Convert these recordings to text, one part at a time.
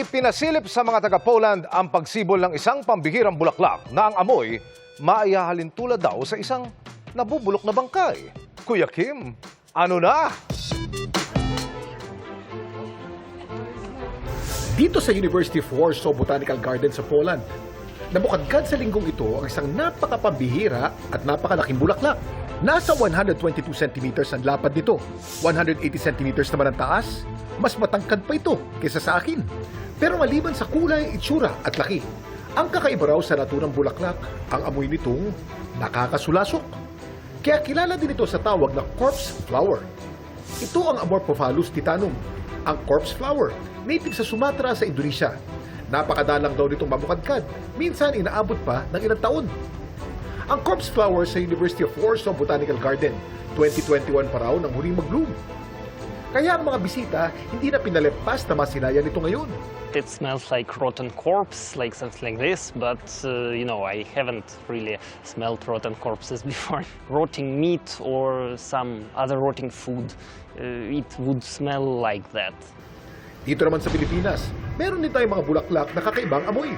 Ipinasilip sa mga taga-Poland ang pagsibol ng isang pambihirang bulaklak na ang amoy maihahalin tulad daw sa isang nabubulok na bangkay. Kuya Kim, ano na? Dito sa University of Warsaw Botanical Garden sa Poland, nabukadkad sa linggong ito ang isang napakapambihira at napakalaking bulaklak. Nasa 122 centimeters ang lapad nito, 180 centimeters naman ang taas. Mas matangkad pa ito kaysa sa akin. Pero maliban sa kulay, itsura at laki, ang kakaiba raw sa naturang bulaklak, ang amoy nitong nakakasulasok. Kaya kilala din ito sa tawag na corpse flower. Ito ang Amorphophallus titanum, ang corpse flower, native sa Sumatra sa Indonesia. Napakadalang daw nitong mabukadkad, minsan inaabot pa ng ilang taon. Ang corpse flower sa University of Warsaw Botanical Garden, 2021 pa raw nang huling mag-bloom. Kaya ang mga bisita hindi na pinalipas na masinayan ito ngayon. It smells like rotten corpse, like something like this, but I haven't really smelled rotten corpses before. Rotting meat or some other rotting food, it would smell like that. Dito naman sa Pilipinas, meron din tayong mga bulaklak na kakaibang amoy.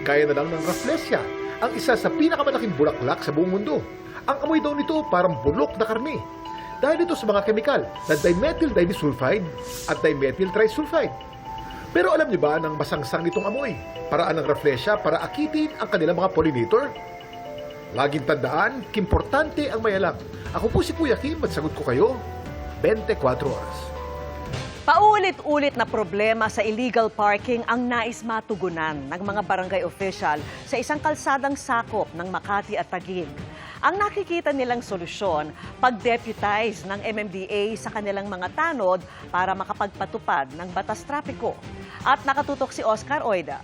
Gaya na lang ng Rafflesia, ang isa sa pinakamalaking bulaklak sa buong mundo. Ang amoy daw nito parang bulok na karne. Dahil ito sa mga kemikal na dimethyl disulfide at dimethyl trisulfide. Pero alam niyo ba ng masangsang nitong amoy? Paraan ng Rafflesia para akitin ang kanilang mga pollinator? Laging tandaan, importante ang mayalang. Ako po si Kuya Kim at sagot ko kayo, 24 oras. Paulit-ulit na problema sa illegal parking ang nais matugunan ng mga barangay official sa isang kalsadang sakop ng Makati at Taguig. Ang nakikita nilang solusyon, pag-deputize ng MMDA sa kanilang mga tanod para makapagpatupad ng batas trapiko. At nakatutok si Oscar Oida.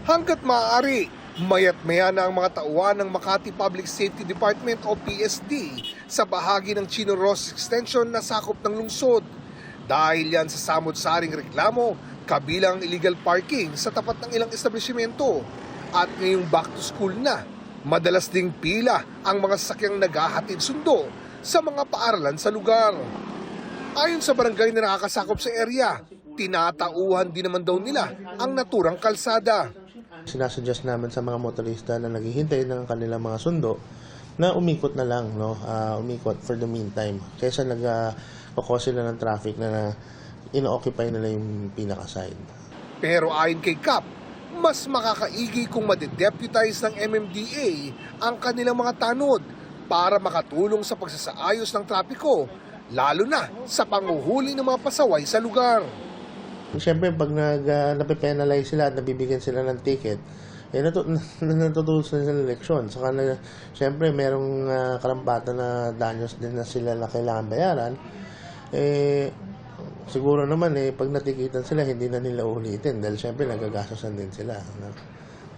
Hanggat maaari, mayat-maya na ang mga tauhan ng Makati Public Safety Department o PSD sa bahagi ng Chino Ross Extension na sakop ng lungsod. Dahil yan sa samot-saring reklamo, kabilang illegal parking sa tapat ng ilang establishmento. At ngayong back to school na, madalas ding pila ang mga sasakyang naghahatid sundo sa mga paaralan sa lugar. Ayon sa barangay na nakakasakop sa area, tinatauhan din naman daw nila ang naturang kalsada. Sinasuggest namin sa mga motorista na naghihintay ng kanilang mga sundo na umikot na lang, umikot for the meantime. Kaysa nag-cause sila ng traffic na ino-occupy nila yung pinaka-side. Pero ayon kay Kap, mas makakaigi kung madedeputize ng MMDA ang kanilang mga tanod para makatulong sa pagsasaayos ng trapiko, lalo na sa panguhuli ng mga pasaway sa lugar. Siyempre, pag napipenalize sila at nabibigyan sila ng ticket, natutulos na sila leksyon. Saka siyempre, merong karampatan na danyos din na sila na kailangan bayaran. Siguro naman, pag natikitan sila, hindi na nila ulitin. Dahil siyempre, nagagastosan din sila.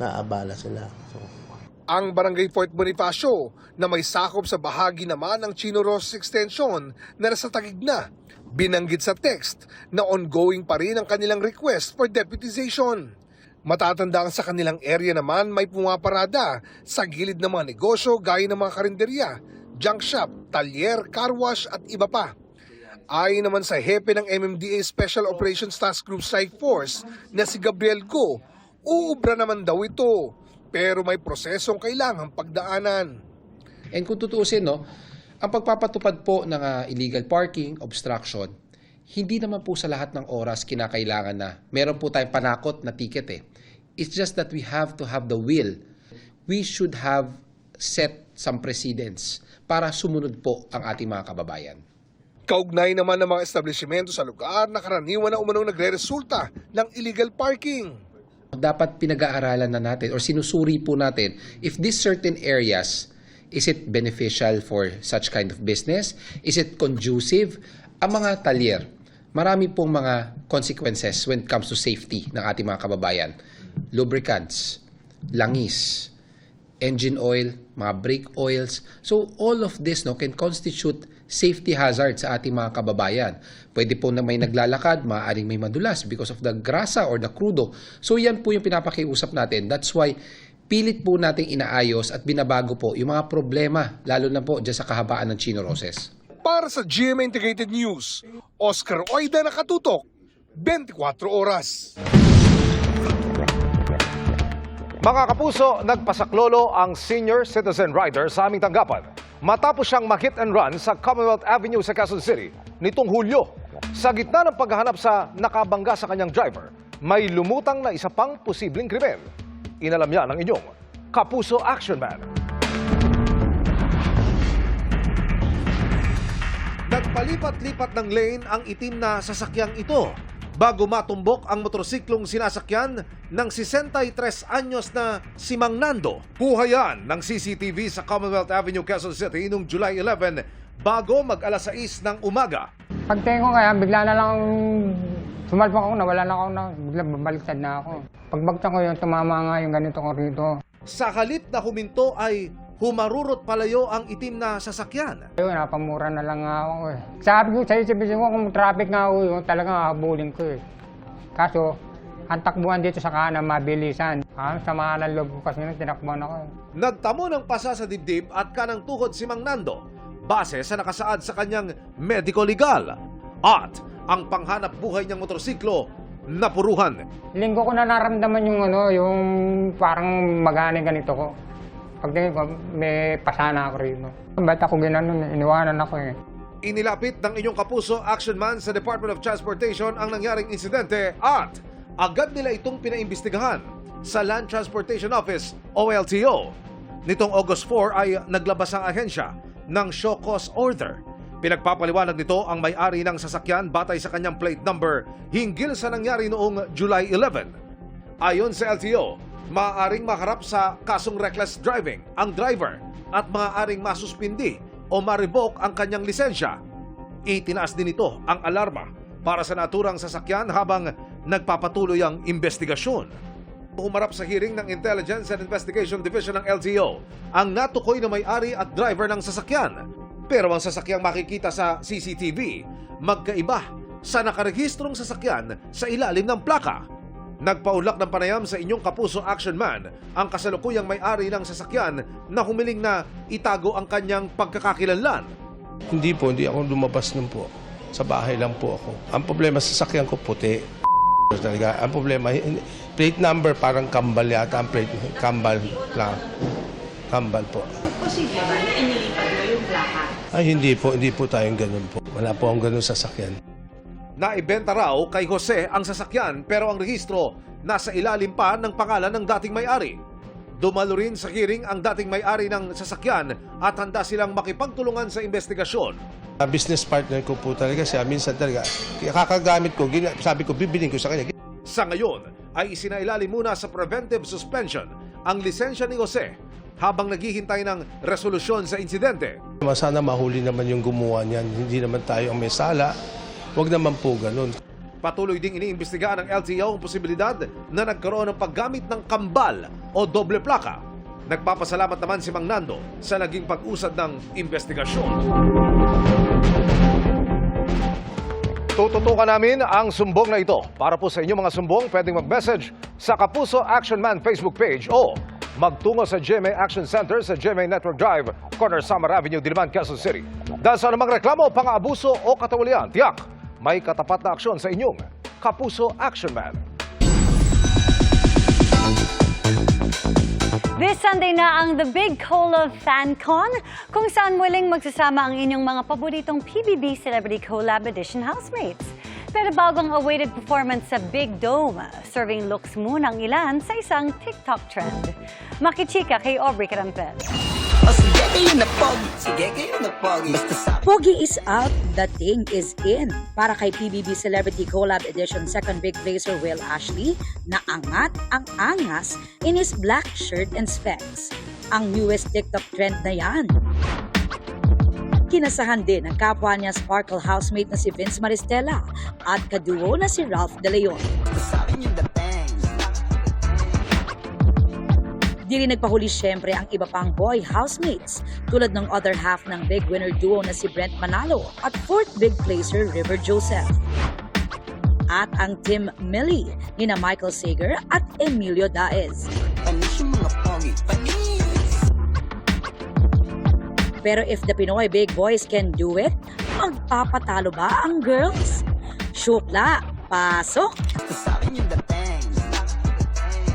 Naabala sila. So, ang Barangay Fort Bonifacio na may sakop sa bahagi naman ng Chino Ross Extension na nasa Taguig na, binanggit sa text na ongoing pa rin ang kanilang request for deputization. Matatandaan sa kanilang area naman may pumaparada sa gilid ng mga negosyo gaya ng mga karinderya, junk shop, talyer, car wash at iba pa. Ayon naman sa hepe ng MMDA Special Operations Task Group Strike Force na si Gabriel Go, uubra naman daw ito pero may prosesong kailangang pagdaanan. And kung tutuusin, ang pagpapatupad po ng illegal parking, obstruction, hindi naman po sa lahat ng oras kinakailangan na meron po tayong panakot na ticket. It's just that we have to have the will. We should have set some precedents para sumunod po ang ating mga kababayan. Kaugnay naman ng mga establishmento sa lugar na karaniwan na umanong nagre-resulta ng illegal parking. Dapat pinag-aaralan na natin or sinusuri po natin if these certain areas, is it beneficial for such kind of business? Is it conducive? Ang mga talyer, marami pong mga consequences when it comes to safety ng ating mga kababayan. Lubricants, langis, engine oil, mga brake oils. So all of this can constitute safety hazard sa ating mga kababayan. Pwede po na may naglalakad, maaaring may madulas because of the grasa or the crudo. So yan po yung pinapakiusap natin. That's why pilit po nating inaayos at binabago po yung mga problema, lalo na po dyan sa kahabaan ng Chino Roses. Para sa GMA Integrated News, Oscar Oida, nakatutok, 24 oras. Mga kapuso, nagpasaklolo ang senior citizen rider sa aming tanggapan matapos siyang ma-hit and run sa Commonwealth Avenue sa Quezon City nitong Hulyo. Sa gitna ng paghahanap sa nakabangga sa kanyang driver, may lumutang na isa pang posibleng krimen. Inalam yan ng inyong Kapuso Action Man. Nagpalipat-lipat ng lane ang itim na sasakyang ito bago matumbok ang motorsiklong sinasakyan ng 63 anyos na si Mang Nando. Buhayan ng CCTV sa Commonwealth Avenue, Quezon City noong July 11 bago mag-alas 6 ng umaga. Pagtingin ko kaya, bigla na lang sumalpak ako, nawala na ako, bigla babaliktad na ako. Pagbagtan ko yun, tumama nga yung ganito ko rito. Sa halip na huminto ay humarurot palayo ang itim na sasakyan. Ayun, napamura na lang nga ako eh. Sabi ko sa isip ko, kung traffic nga ako yun, talagang hahabulin ko eh. Kaso, ang takbuhan dito sa kanan, mabilisan. Sama ng loob ko kasi tinakbuhan ako eh. Nagtamo ng pasa sa dibdib at kanang tuhod si Mang Nando base sa nakasaad sa kanyang medico legal. At ang panghanap buhay niyang motorsiklo napuruhan. Linggo ko na naramdaman yung yung parang maganing ganito ko. Pagtingin ko, may pasana ako rito. Ba't ako ginanon, iniwanan ako eh. Inilapit ng inyong Kapuso Action Man sa Department of Transportation ang nangyaring insidente at agad nila itong pinaimbestigahan sa Land Transportation Office o LTO. Nitong August 4 ay naglabas ang ahensya ng show cause order. Pinagpapaliwanag nito ang may-ari ng sasakyan batay sa kanyang plate number hinggil sa nangyari noong July 11. Ayon sa LTO, maaaring maharap sa kasong reckless driving ang driver at maaaring masuspindi o ma-revoke ang kanyang lisensya. Itinaas din ito ang alarma para sa naturang sasakyan habang nagpapatuloy ang investigasyon. Humarap sa hearing ng Intelligence and Investigation Division ng LTO ang natukoy na may-ari at driver ng sasakyan. Pero ang sasakyang makikita sa CCTV, magkaiba sa nakarehistrong sasakyan sa ilalim ng plaka. Nagpaulak ng panayam sa inyong Kapuso Action Man ang kasalukuyang may-ari ng sasakyan na humiling na itago ang kanyang pagkakakilanlan. Hindi ako lumabas nun po. Sa bahay lang po ako. Ang problema sa sasakyan ko puti. Talaga. Ang problema, plate number parang kambal yata. Ang plate, kambal lang. Kambal po. Posible ba na inilipat mo yung plaka? Ay, hindi po tayong ganun po. Wala po akong ganun sasakyan. Naibenta raw kay Jose ang sasakyan pero ang rehistro nasa ilalim pa ng pangalan ng dating may-ari. Dumalo rin sa hearing ang dating may-ari ng sasakyan at handa silang makipagtulungan sa investigasyon. Business partner ko po talaga siya. Minsan talaga, kakagamit ko, sabi ko, bibilin ko sa kanya. Sa ngayon ay isinailalim muna sa preventive suspension ang lisensya ni Jose habang naghihintay ng resolusyon sa insidente. Sana mahuli naman yung gumawa niyan. Hindi naman tayo ang may sala. Huwag naman po ganun. Patuloy ding iniimbestigahan ng LTO ang posibilidad na nagkaroon ng paggamit ng kambal o doble plaka. Nagpapasalamat naman si Mang Nando sa naging pag-usad ng investigasyon. Tututukan namin ang sumbong na ito. Para po sa inyong mga sumbong, pwedeng mag-message sa Kapuso Action Man Facebook page o magtungo sa GMA Action Center sa GMA Network Drive, Corner Samar Avenue, Diliman, Quezon City. Dahil sa anumang reklamo, pang-aabuso o katawalian, tiyak, may katapat na aksyon sa inyong Kapuso Action Man. This Sunday na ang The Big Cola FanCon, kung saan muling magsasama ang inyong mga paboritong PBB Celebrity Collab Edition housemates. Pero bago ang awaited performance sa Big Dome, serving looks muna ang ilan sa isang TikTok trend. Makichika kay Aubrey Carampel. Pogi is out, dating is in. Para kay PBB Celebrity Collab Edition Second Big Blazer Will Ashley, naangat ang angas in his black shirt and specs. Ang newest TikTok trend na yan. Kinasahan din ang kapwa niya Sparkle housemate na si Vince Maristella at kaduo na si Ralph De Leon. Di rin nagpahuli syempre ang iba pang boy housemates tulad ng other half ng big winner duo na si Brent Manalo at fourth big placer River Joseph. At ang Team Millie nina Michael Sager at Emilio Daez. Pero if the Pinoy big boys can do it, Magpapatalo ba ang girls? Syukla, pasok! Sa akin yung dating.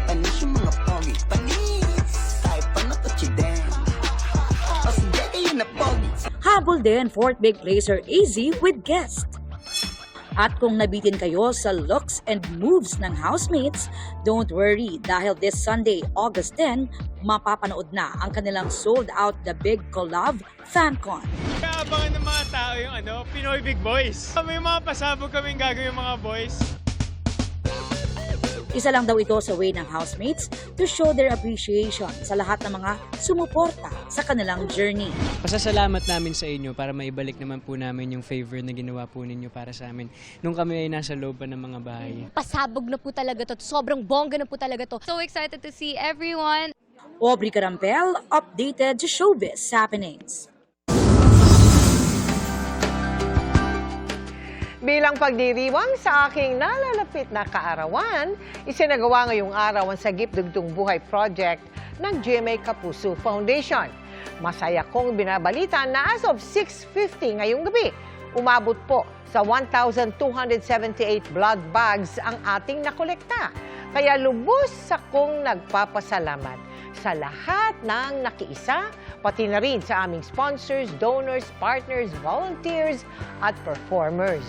Panis yung mga pogi. Panis! Tayo pa na to chideng. O sige kayo na pogi. Habol din fourth big placer AZ with guest. At kung nabitin kayo sa looks and moves ng housemates, don't worry dahil this Sunday, August 10, mapapanood na ang kanilang sold-out The Big Collab FanCon. Kaabangan ng mga tao yung Pinoy Big Boys. May mga pasabog kaming gagawin mga boys. Isa lang daw ito sa way ng housemates to show their appreciation sa lahat ng mga sumuporta sa kanilang journey. Pasasalamat namin sa inyo para maibalik naman po namin yung favor na ginawa po ninyo para sa amin nung kami ay nasa loob pa ng mga bahay. Pasabog na po talaga to. Sobrang bongga na po talaga to. So excited to see everyone. Aubrey Carampel, updated to showbiz happenings. Bilang pagdiriwang sa aking nalalapit na kaarawan, isinagawa ngayong araw ang Sagip Dugtong Buhay Project ng GMA Kapuso Foundation. Masaya kong binabalita na as of 6:50 ngayong gabi, umabot po sa 1,278 blood bags ang ating nakolekta. Kaya lubos akong nagpapasalamat sa lahat ng nakiisa, pati na rin sa aming sponsors, donors, partners, volunteers at performers.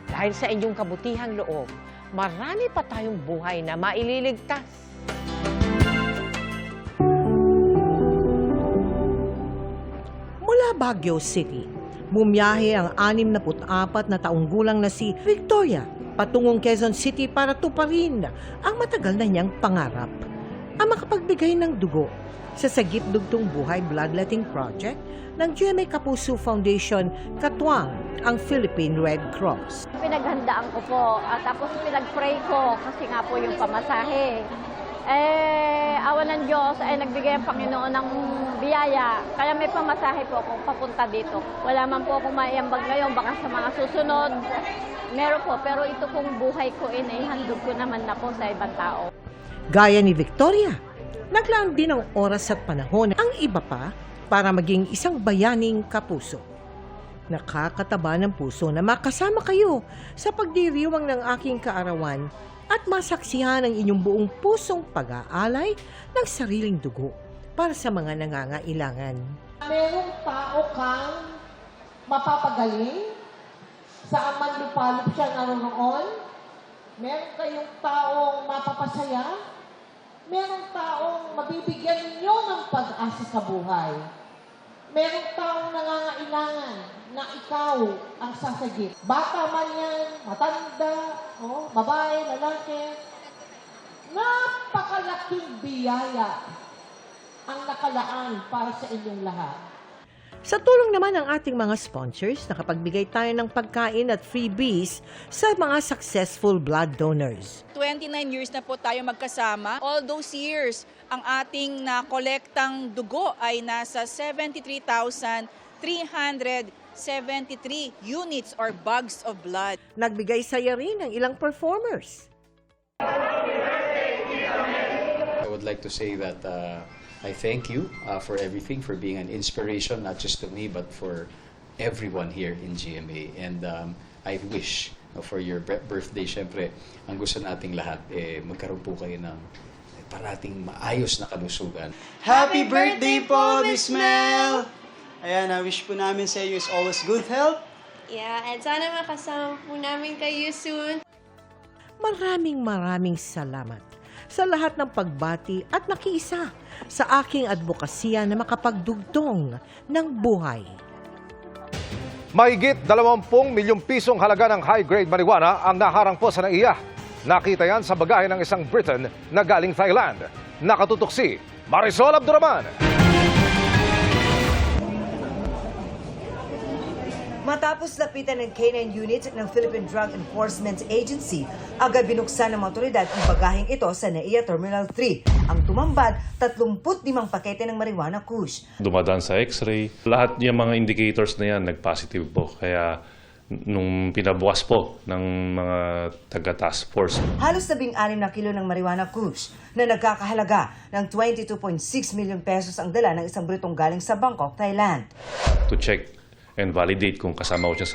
Dahil sa inyong kabutihang loob, marami pa tayong buhay na maililigtas. Mula Baguio City, bumiyahe ang 64 na taong gulang na si Victoria patungong Quezon City para tuparin ang matagal na niyang pangarap, ang makapagbigay ng dugo sa Sagip Dugtong Buhay Bloodletting Project ng GMA Kapuso Foundation, katuwang ang Philippine Red Cross. Pinaghandaan ko po at tapos pinag-pray ko kasi nga po yung pamasahe. Awan ng Diyos ay nagbigay ang Panginoon ng biyaya. Kaya may pamasahe po akong papunta dito. Wala man po akong maiambag ngayon, baka sa mga susunod. Meron po, pero ito pong buhay ko handog ko naman na po sa ibang tao. Gaya ni Victoria, naglaan din ng oras at panahon ang iba pa para maging isang bayaning kapuso. Nakakataba ng puso na makasama kayo sa pagdiriwang ng aking kaarawan at masaksihan ang inyong buong pusong pag-aalay ng sariling dugo para sa mga nangangailangan. Merong tao kang mapapagaling, saan man lupalop siya naroon. Meron kayong taong mapapasaya. Merong taong mabibigyan ninyo ng pag-asa sa buhay. Merong taong nangangailangan na ikaw ang sasagip. Bata man yan, matanda, babae, lalaki. Napakalaking biyaya ang nakalaan para sa inyong lahat. Sa tulong naman ng ating mga sponsors, nakapagbigay tayo ng pagkain at freebies sa mga successful blood donors. 29 years na po tayo magkasama. All those years, ang ating nakolektang dugo ay nasa 73,373 units or bags of blood. Nagbigay saya rin ng ilang performers. I would like to say that I thank you for everything, for being an inspiration, not just to me, but for everyone here in GMA. And I wish for your birthday, syempre, ang gusto nating lahat, magkaroon po kayo ng parating maayos na kalusugan. Happy birthday po, Miss Mel! Ayan, I wish po namin sa iyo is always good health. Yeah, and sana makasama po namin kayo soon. Maraming salamat sa lahat ng pagbati at nakiisa sa aking advokasya na makapagdugtong ng buhay. Mahigit 20 milyong pisong halaga ng high-grade marijuana ang naharang po sa NAIA. Nakita yan sa bagahe ng isang Briton na galing Thailand. Nakatutok si Marisol Abduraman. Matapos lapitan ng K9 unit ng Philippine Drug Enforcement Agency, agad binuksan ng mga otoridad ang bagaheng ito sa NAIA Terminal 3. Ang tumambad, 35 pakete ng marijuana kush. Dumadaan sa x-ray. Lahat yung mga indicators na yan nag-positive po. Kaya nung pinabukas po ng mga taga-task force. Halos 16 na kilo ng marijuana kush na nagkakahalaga ng 22.6 million pesos ang dala ng isang Britong galing sa Bangkok, Thailand. To check and validate kung kasama ko siya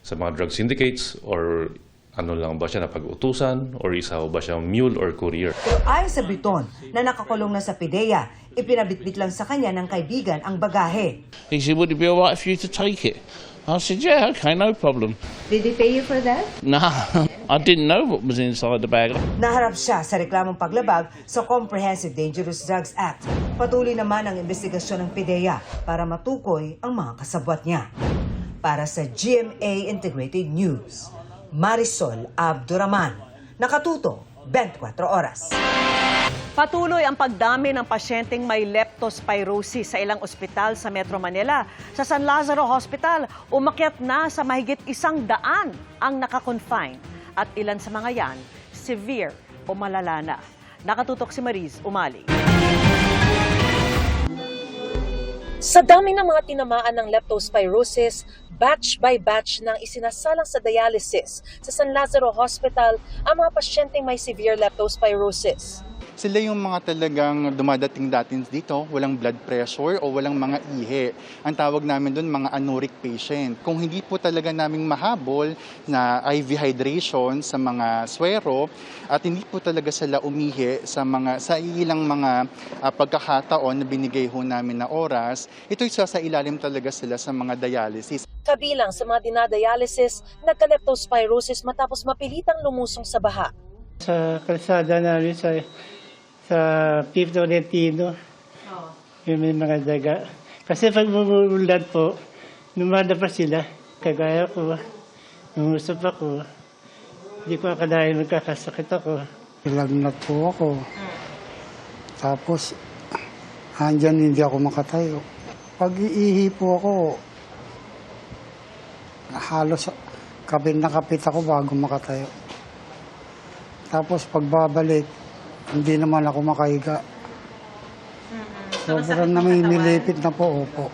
sa mga drug syndicates or ano lang ba siya na pag-utusan or isa ba siya mule or courier. Pero ayon sa Briton na nakakulong na sa PIDEA, ipinabitbit lang sa kanya ng kaibigan ang bagahe. He said, would it be all right for you to take it? I said, yeah, okay, no problem. Did he pay you for that? Nah, I didn't know what was inside the bag. Naharap siya sa reklamong paglabag sa Comprehensive Dangerous Drugs Act. Patuloy naman ang investigasyon ng PIDEA para matukoy ang mga kasabwat niya. Para sa GMA Integrated News, Marisol Abduraman, nakatuto 24 oras. Patuloy ang pagdami ng pasyenteng may leptospirosis sa ilang ospital sa Metro Manila. Sa San Lazaro Hospital, umakyat na sa mahigit 100 ang nakakonfine. At ilan sa mga yan, severe o malala na. Nakatutok si Mariz Umali. Sa dami ng mga tinamaan ng leptospirosis, batch by batch nang isinasalang sa dialysis sa San Lazaro Hospital ang mga pasyenteng may severe leptospirosis. Sila yung mga talagang dumadating datin dito, walang blood pressure o walang mga ihi. Ang tawag namin doon mga anuric patient. Kung hindi po talaga namin mahabol na IV hydration sa mga swero at hindi po talaga sila umihi sa ilang mga pagkakataon na binigay ho namin na oras, ito'y sa ilalim talaga sila sa mga dialysis. Kabilang sa mga dinadialysis, nagka-leptospirosis matapos mapilitang lumusong sa baha. Sa kalsada namin sa Fifth Orentino, yung may mga daga. Kasi pag bumulad po, lumadapa sila. Kagaya ko, nangusap ako. Hindi ko akalain magkakasakit ako. Lagnat po ako. Tapos, andyan hindi ako makatayo. Pag iihi po ako, halos kapit na kapit ako bago makatayo. Tapos pagbabalik, hindi naman ako makahiga. Sobrang namin nilipit na po, opo.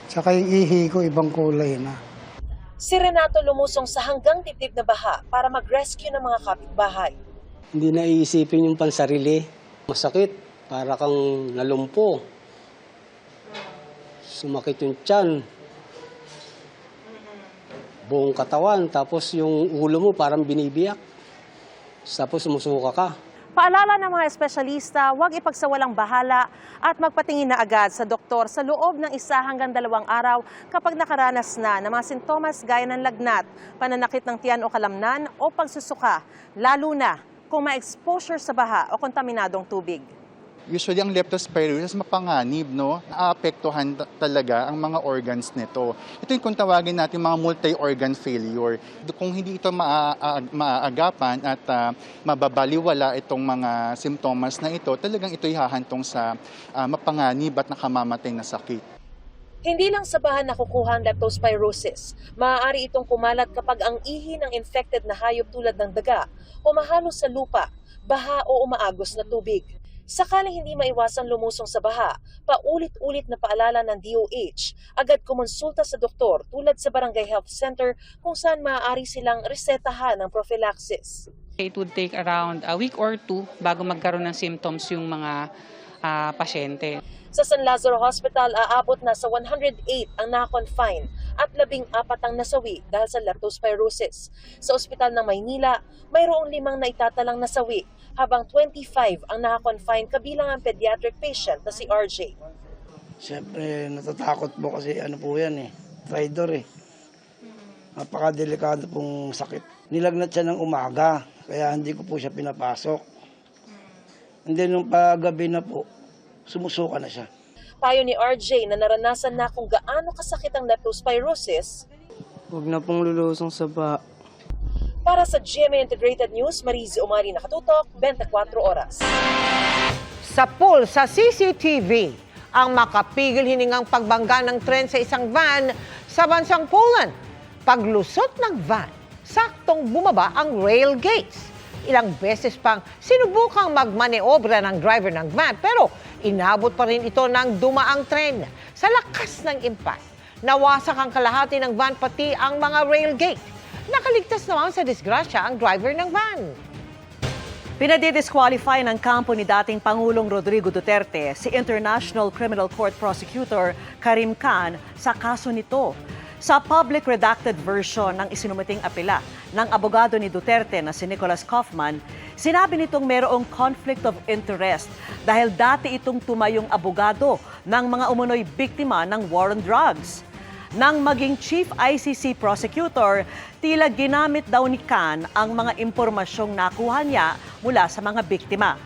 Tsaka yung ihi ko, ibang kulay na. Si Renato lumusong sa hanggang dibdib na baha para mag-rescue ng mga kapitbahay. Hindi na iisipin yung pansarili. Masakit, para kang nalumpo. Sumakit yung tiyan. Buong katawan, tapos yung ulo mo parang binibiyak. Tapos sumusuka ka. Paalala ng mga espesyalista, huwag ipagsawalang bahala at magpatingin na agad sa doktor sa loob ng 1 hanggang 2 araw kapag nakaranas na ng mga sintomas gaya ng lagnat, pananakit ng tiyan o kalamnan o pagsusuka, lalo na kung may exposure sa baha o kontaminadong tubig. Usually ang leptospirosis mapanganib, no? Naapektuhan talaga ang mga organs nito. Ito yung kung tawagin natin mga multi-organ failure. Kung hindi ito maaagapan at mababaliwala itong mga simptomas na ito, talagang ito'y hahantong sa mapanganib at nakamamatay na sakit. Hindi lang sa baha nakukuha ang leptospirosis. Maaari itong kumalat kapag ang ihi ng infected na hayop tulad ng daga, humahalo sa lupa, baha o umaagos na tubig. Sakaling hindi maiwasang lumusong sa baha, paulit-ulit na paalala ng DOH, agad kumonsulta sa doktor tulad sa Barangay Health Center kung saan maaari silang resetahan ng prophylaxis. It would take around a week or 2 bago magkaroon ng symptoms yung mga pasyente. Sa San Lazaro Hospital, aabot na sa 108 ang nakakonfine at 14 ang nasawi dahil sa leptospirosis. Sa Ospital ng Maynila, mayroong 5 na itatalang nasawi, habang 25 ang nakakonfine kabilang ang pediatric patient na si RJ. Siyempre, natatakot po kasi ano po yan traidor Napakadelikado pong sakit. Nilagnat siya ng umaga, kaya hindi ko po siya pinapasok. And then nung paggabi na po, sumusuka na siya. Payo ni RJ na naranasan na kung gaano kasakit ang leptospirosis. Huwag na pong lulusong sa baha. Para sa GMA Integrated News, Mariz Umali, nakatutok, 24 oras. Sa pool sa CCTV, ang makapigil hiningang pagbangga ng tren sa isang van sa bansang Poland. Paglusot ng van, saktong bumaba ang rail gates. Ilang beses pang sinubukang magmaneobra ng driver ng van pero inabot pa rin ito ng dumaang tren. Sa lakas ng impact, nawasak ang kalahati ng van pati ang mga rail gate. Nakaligtas naman sa disgrasya ang driver ng van. Pinadidisqualify ng kampo ni dating Pangulong Rodrigo Duterte si International Criminal Court Prosecutor Karim Khan sa kaso nito. Sa public redacted version ng isinumiting apela ng abogado ni Duterte na si Nicholas Kaufman, sinabi nitong mayroong conflict of interest dahil dati itong tumayong abogado ng mga umunoy biktima ng war on drugs. Nang maging Chief ICC Prosecutor, tila ginamit daw ni Khan ang mga impormasyong nakuha niya mula sa mga biktima.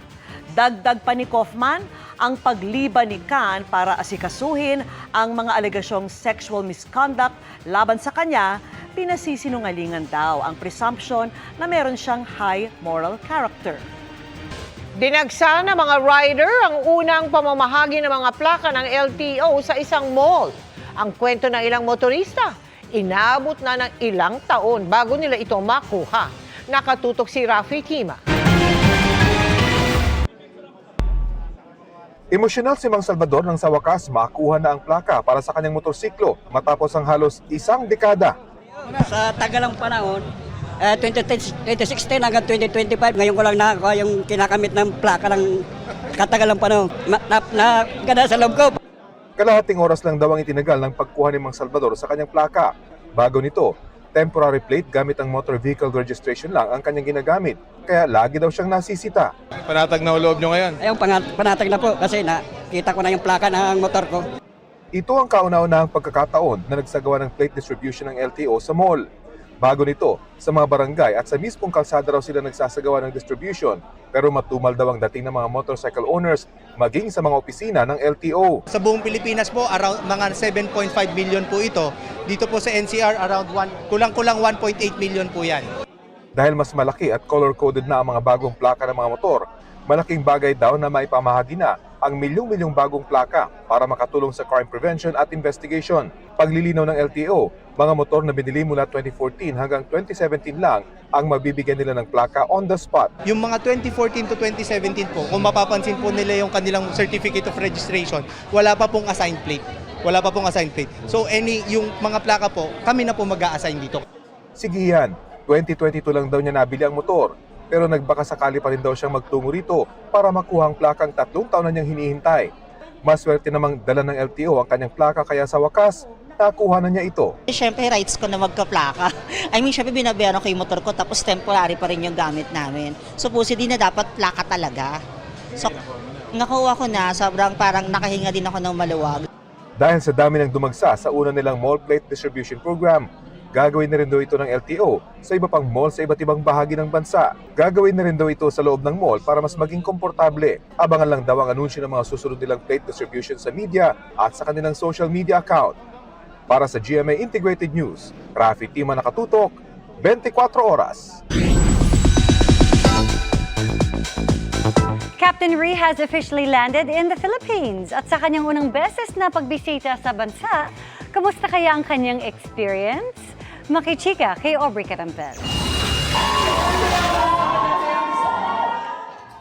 Dagdag pa ni Kaufman, ang pagliban ni Khan para asikasuhin ang mga alegasyong sexual misconduct laban sa kanya, pinasisinungalingan daw ang presumption na meron siyang high moral character. Dinagsa ng mga rider ang unang pamamahagi ng mga plaka ng LTO sa isang mall. Ang kwento ng ilang motorista, inabot na ng ilang taon bago nila ito makuha. Nakatutok si Rafi Tima. Emosyonal si Mang Salvador nang sa wakas makuha na ang plaka para sa kanyang motorsiklo matapos ang halos isang dekada. Sa tagalang panahon, 2016 hanggang 2025, ngayon ko lang nakakuha yung kinakamit ng plaka ng katagalang panahon. Ganda sa loob ko. Kalahating oras lang daw ang itinagal ng pagkuha ni Mang Salvador sa kanyang plaka. Bago nito, temporary plate gamit ang motor vehicle registration lang ang kanyang ginagamit. Kaya lagi daw siyang nasisita. Panatag na loob nyo ngayon? Ayun, panatag na po kasi nakita ko na yung plaka ng motor ko. Ito ang kauna-unahang pagkakataon na nagsagawa ng plate distribution ng LTO sa mall. Bago nito, sa mga barangay at sa mismong kalsada raw sila nagsasagawa ng distribution. Pero matumal daw ang dating ng mga motorcycle owners maging sa mga opisina ng LTO. Sa buong Pilipinas po, around mga 7.5 million po ito. Dito po sa NCR, around kulang-kulang 1.8 million po yan. Dahil mas malaki at color-coded na ang mga bagong plaka ng mga motor, malaking bagay daw na maipamahagi na ang milyong-milyong bagong plaka para makatulong sa crime prevention at investigation. Paglilinaw ng LTO, mga motor na binili mula 2014 hanggang 2017 lang ang magbibigyan nila ng plaka on the spot. Yung mga 2014 to 2017 po, kung mapapansin po nila yung kanilang certificate of registration, wala pa pong assigned plate. Wala pa pong assigned plate. So yung mga plaka po, kami na po mag-a-assign dito. Sige yan, 2022 lang daw niya nabili ang motor. Pero nagbaka sakali pa rin daw siyang magtungo rito para makuha ang plakang 3 taon na niyang hinihintay. Maswerte namang dala ng LTO ang kanyang plaka kaya sa wakas, nakuha na niya ito. Siyempre, rights ko na magka-plaka. I mean, siyempre, binabayaran ko yung motor ko tapos temporary pa rin yung gamit namin. Supposedly na dapat plaka talaga. So, nakuha ko na, sobrang parang nakahinga din ako ng maluwag. Dahil sa dami ng dumagsa sa una nilang mall plate distribution program, gagawin na rin daw ito ng LTO sa iba pang mall sa iba't ibang bahagi ng bansa. Gagawin na rin daw ito sa loob ng mall para mas maging komportable. Abangan lang daw ang anunsyo ng mga susunod nilang plate distribution sa media at sa kanilang social media account. Para sa GMA Integrated News, Rafi Tima, nakatutok, 24 oras. Captain Rhee has officially landed in the Philippines at sa kanyang unang beses na pagbisita sa bansa, kamusta kaya ang kanyang experience? Makichika kay Aubrey Carampel.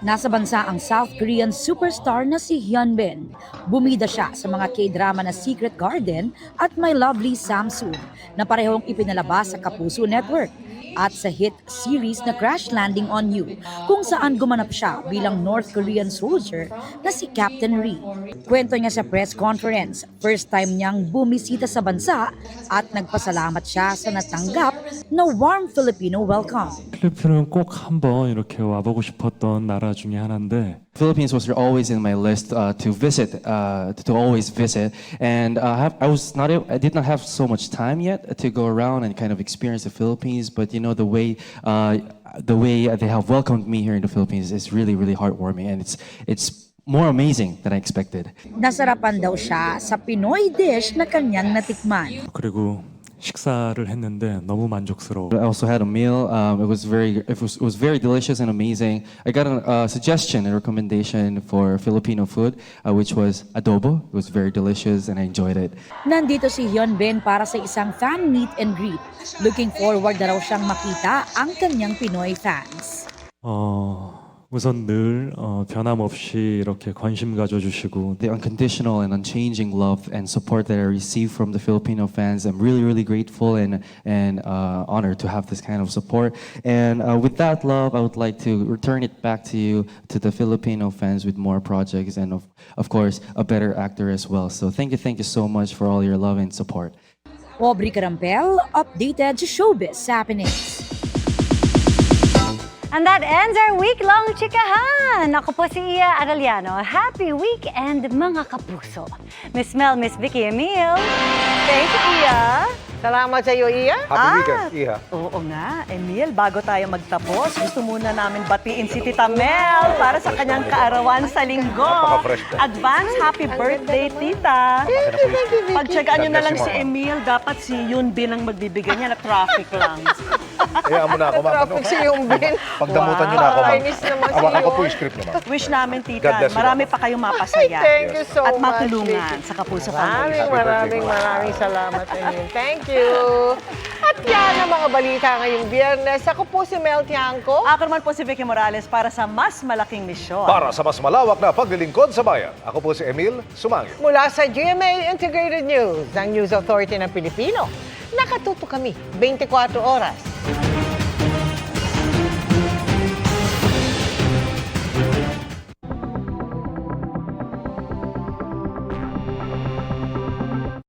Nasa bansa ang South Korean superstar na si Hyunbin. Bumida siya sa mga K-drama na Secret Garden at My Lovely Samsung na parehong ipinalabas sa Kapuso Network at sa hit series na Crash Landing on You kung saan gumanap siya bilang North Korean soldier na si Captain Rhee. Kwento niya sa press conference, first time niyang bumisita sa bansa at nagpasalamat siya sa natanggap na warm Filipino welcome. 필리핀은 꼭 한번 이렇게 와보고 싶었던 나라 중에 하나인데 Philippines was always in my list to visit, to always visit, and I did not have so much time yet to go around and kind of experience the Philippines. But you know the way they have welcomed me here in the Philippines is really, really heartwarming, and it's more amazing than I expected. Nasarapan daw siya sa Pinoy dish na kanyang natikman. 그리고 식사를 했는데 너무 만족스러워. I also had a meal. It was very delicious and amazing. I got a suggestion, a recommendation for Filipino food, which was adobo. It was very delicious and I enjoyed it. Nandito si Hyunbin para sa isang fan meet and greet. Looking forward na raw siyang makita ang kanyang Pinoy fans. 우선 늘 변함없이 이렇게 관심 가져주시고 The unconditional and unchanging love and support that I receive from the Filipino fans. I'm really, really grateful and honored to have this kind of support. And with that love, I would like to return it back to you, to the Filipino fans, with more projects and of course, a better actor as well. So thank you so much for all your love and support. Aubrey Carampel, updated showbiz happenings. And that ends our week-long chikahan. Ako po si Iya Arellano. Happy weekend, mga kapuso. Miss Mel, Miss Vicky Emil. Thank you, Iya. Salamat sa iyo, Iya. Happy weekend, Iha. Oo nga, Emil, bago tayo magtapos, gusto muna namin batiin si Tita Mel para sa kanyang kaarawan sa linggo. Napaka-fresh na. Advance happy birthday, Tita. Pagtsagaan nyo na lang si Emil, dapat si Yun Bin ang magbibigay niya na traffic lang. Hayaan mo na ako, ma'am. Traffic si yung bin. Pagdamutan niyo na ako, ma'am. Kainis naman si Hawakan ko Yung. po yung script niyo, ma'am. Wish namin, God Tita, bless you, marami pa kayong mapasaya. Thank you so at much, matulungan Vicky. sa Kapuso Foundation. Maraming salamat, Emil. Thank you. At yan ang mga balita ngayong Biyernes. Ako po si Mel Tiangco. Ako naman po si Vicky Morales para sa mas malaking misyon. Para sa mas malawak na paglilingkod sa bayan, ako po si Emil Sumangil. Mula sa GMA Integrated News, ang News Authority ng Pilipino. Nakatuto kami 24 oras